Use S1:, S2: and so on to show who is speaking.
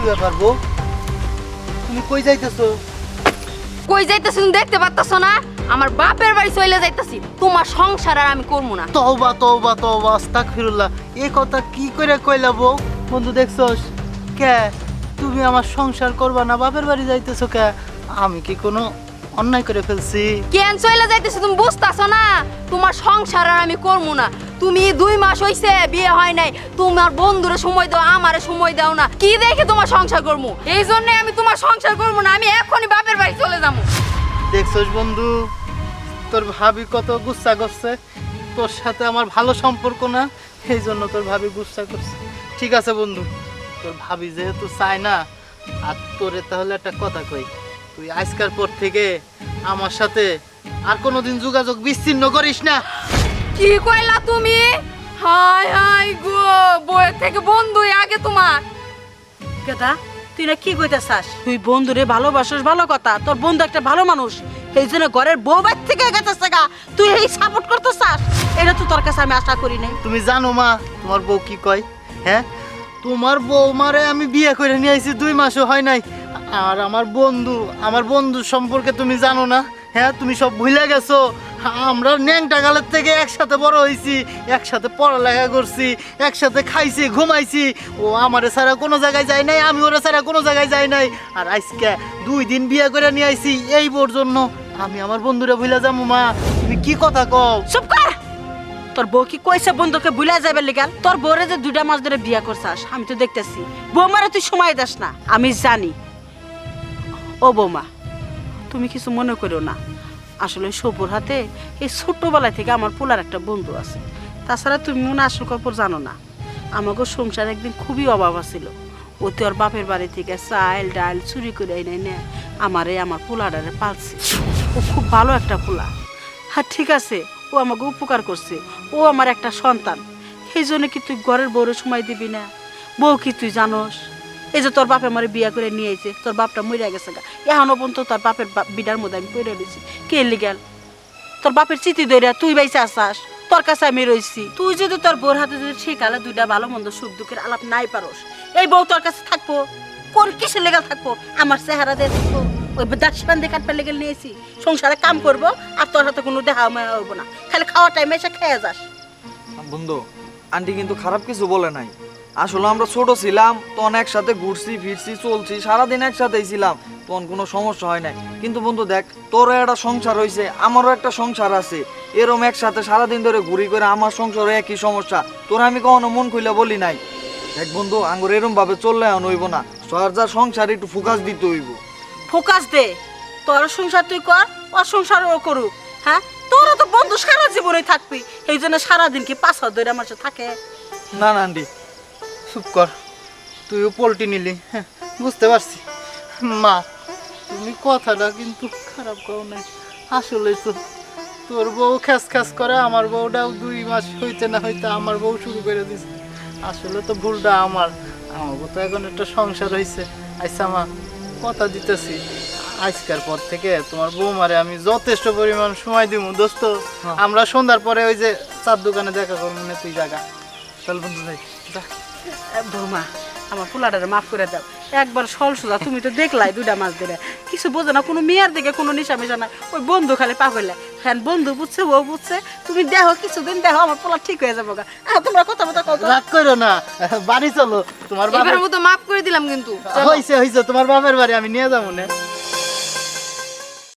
S1: ব্যাপার বউ, তুমি কই যাইতেছো?
S2: কই যাইতাছি তুমি দেখতে পারতাছো না? আমার বাপের বাড়ি চলে যাইতাছি, তোমার সংসার আর আমি করবো না।
S1: তওবা তওবা তওবা, আস্তাগফিরুল্লাহ। এই কথা কি করে কইলা বউ? বন্ধু দেখছস কে? তুমি আমার সংসার করবা না, বাপের বাড়ি যাইতেছো কে? আমি কি কোনো অন্যায় করে ফেলছি?
S2: কেন চলে যাইতেছি তুমি বুঝতাছো না? তোমার সংসার আর আমি করবো না। তুমি 2 মাস হইছে বিয়ে হয় নাই, তোমার বন্ধুরে সময় দাও, আমারে সময় দাও না। কি দেখে তোমার সংসার করবো? এই জন্য আমি তোমার সংসার করবো না, আমি এখনই বাপের বাড়ি চলে যাবো।
S1: দেখছস বন্ধু, তোর ভাবি কত গুচ্ছা করছে। তোর সাথে আমার ভালো সম্পর্ক না, এই জন্য তোর ভাবি গুচ্ছা করছে। ঠিক আছে বন্ধু, তোর ভাবি যেহেতু চায় না, আর তোরে তাহলে একটা কথা কই, তুই আজকের পর থেকে আমার সাথে আর কোনোদিন যোগাযোগ বিচ্ছিন্ন করিস না।
S2: কি কইলা তুমি? হাই হাই গো, বউয়ের থেকে বন্ধুই আগে তোমার।
S3: কেদা তুই না কি কইতাছাস? তুই বন্ধুরে ভালোবাসিস ভালো কথা, তোর বন্ধু একটা ভালো মানুষ, এই জন্য ঘরের বউ বাইর থেকে গেছে গা, তুই এই সাপোর্ট করতেছাস? এটা তো তোর কাছে আমি আশা করি নাই।
S1: তুমি জানো মা তোমার বউ কি কয়? হ্যাঁ, তোমার বউ মারে আমি বিয়ে করে নিয়ে আইছি 2 মাসও হয় নাই। আর আমার বন্ধু সম্পর্কে তুমি জানো না? হ্যাঁ, তুমি সব ভুলে গেছো। আমরা ন্যাংটা গালের থেকে একসাথে বড় হয়েছি, একসাথে পড়ালেখা করছি, একসাথে খাইছি ঘুমাইছি। ও আমারে ছাড়া কোনো জায়গায় যায় নাই, আমি ওরা ছাড়া কোনো জায়গায় যাই নাই। আর আজকে 2 দিন বিয়ে করে নিয়ে আইছি এই বোর জন্য আমি আমার বন্ধুরে ভুলে যাবো? মা তুমি কি কথা কও?
S3: চুপ কর। তোর বউ কি কইছে বন্ধুকে ভুলে যাবে লিগাল? তোর বউরে যে 2টা মাস ধরে বিয়া করছাস আমি তো দেখতেছি। বৌমারে তুই সময় দাস না, আমি জানি। ও বৌমা, তুমি কিছু মনে করো না, আসলে সবুর হাতে এই ছোট্টবেলা থেকে আমার পোলার একটা বন্ধু আছে। তাছাড়া তুমি মনে আসল খবর জানো না, আমাকে সংসার একদিন খুবই অভাব আছিল। ওতে ওর বাপের বাড়ি থেকে চাল ডাল চুরি করে এনে নে আমার পোলাডারে পালছে। ও খুব ভালো একটা পোলা। হ্যাঁ ঠিক আছে, ও আমাকে উপকার করছে, ও আমার একটা সন্তান। সেই জন্য কি তুই ঘরের বউরে সময় দিবি না? বউ কি তুই জানোস? এই যে তোর বাপে আমার বিয়া করে নিয়ে এসে তোর বাপটা মরিয়া গেছে গা, এখনো পর্যন্ত তোর বাপের বিডার মধ্যে আমি পড়ে রয়েছি। কে লিগেল তোর বাপের চিঠি ধরিয়া তুই বাইসে আসাস, তোর কাছে আমি রয়েছি। তুই যদি তোর বউর হাতে যদি শিখালে 2টা ভালো মন্দ সুখ দুঃখের আলাপ নাই পারস, এই বউ তোর কাছে থাকবো? কোন কিসের লেগাল থাকবো? আমার চেহারা দিয়ে থাকবো? ওই দাসপান দিয়ে কাটপা লেগে নিয়েছি, সংসারে কাম করবো আর তোর হাতে কোনো দেখা মায়া হইব না, খালি খাওয়া টাইমে এসে খেয়ে যাস।
S4: বন্ধু, আন্টি কিন্তু খারাপ কিছু বলে নাই। আসলে আমরা ছোট ছিলাম তখন একসাথে ঘুরছি ফিরছি চলছি, সারাদিন একসাথেই ছিলাম, তখন কোনো সমস্যা হয় নাই। কিন্তু বন্ধু দেখ, তোরও একটা সংসার হয়েছে, আমারও একটা সংসার আছে, এরম একসাথে সারাদিন ধরে ঘুরি করে আমার সংসারও একই সমস্যা। তোর আমি কখনো মন খুলে বলি নাই। দেখ বন্ধু, আঙ্গুর এরম ভাবে চললে এখন হইব না, যার সংসার একটু ফোকাস দিতে হইব।
S3: ফোকাস দে, তোর সংসার তুই কর, ওর সংসার ও করুক। হ্যাঁ, তোরা তো বন্ধু সারা জীবনে থাকবি, এই জন্য সারাদিন কি 5 হাত ধরে আমার সাথে থাকে?
S4: না না আন্টি,
S1: চুপ কর, তুইও পল্টি নিলি। হ্যাঁ, বুঝতে পারছি। মা তুমি কথাটা কিন্তু খারাপ করো না। আসলে তো তোর বউ খ্যাস খ্যাস করে, আমার বউটাও 2 মাস হইতে না হইতে আমার বউ শুরু করে দিছে। আসলে তো ভুলটা আমাকে তো এখন একটা সংসার হয়েছে। আচ্ছা মা, কথা দিতেছি আজকের পর থেকে তোমার বৌমারে আমি যথেষ্ট পরিমাণ সময় দিব। দোস্ত, আমরা সন্ধ্যার পরে ওই যে চার দোকানে দেখা করবো না, তুই জায়গা চল বন্ধু যাই। যা
S3: বৌমা, আমার পোলাটারে মাফ করে দাও। একবার সল সোজা, তুমি তো দেখলাই 2টা মাস ধরে কিছু বোঝো না, কোনো মেয়ের দিকে কোনো নিশা মিশা না, ওই বন্ধু খালি পাগল। হ্যাঁ, বন্ধু বুঝছে, ও বুঝছে, তুমি দেখো কিছুদিন দেখো আমার পোলা ঠিক হয়ে যাবো গা। তোমরা কথা মতো কত
S1: রাগ করো না, বাড়ি চলো। তোমার বাবার
S2: এবার মতো মাফ করে দিলাম কিন্তু।
S1: হয়েছে তোমার বাপের বাড়ি আমি নিয়ে যাবো না।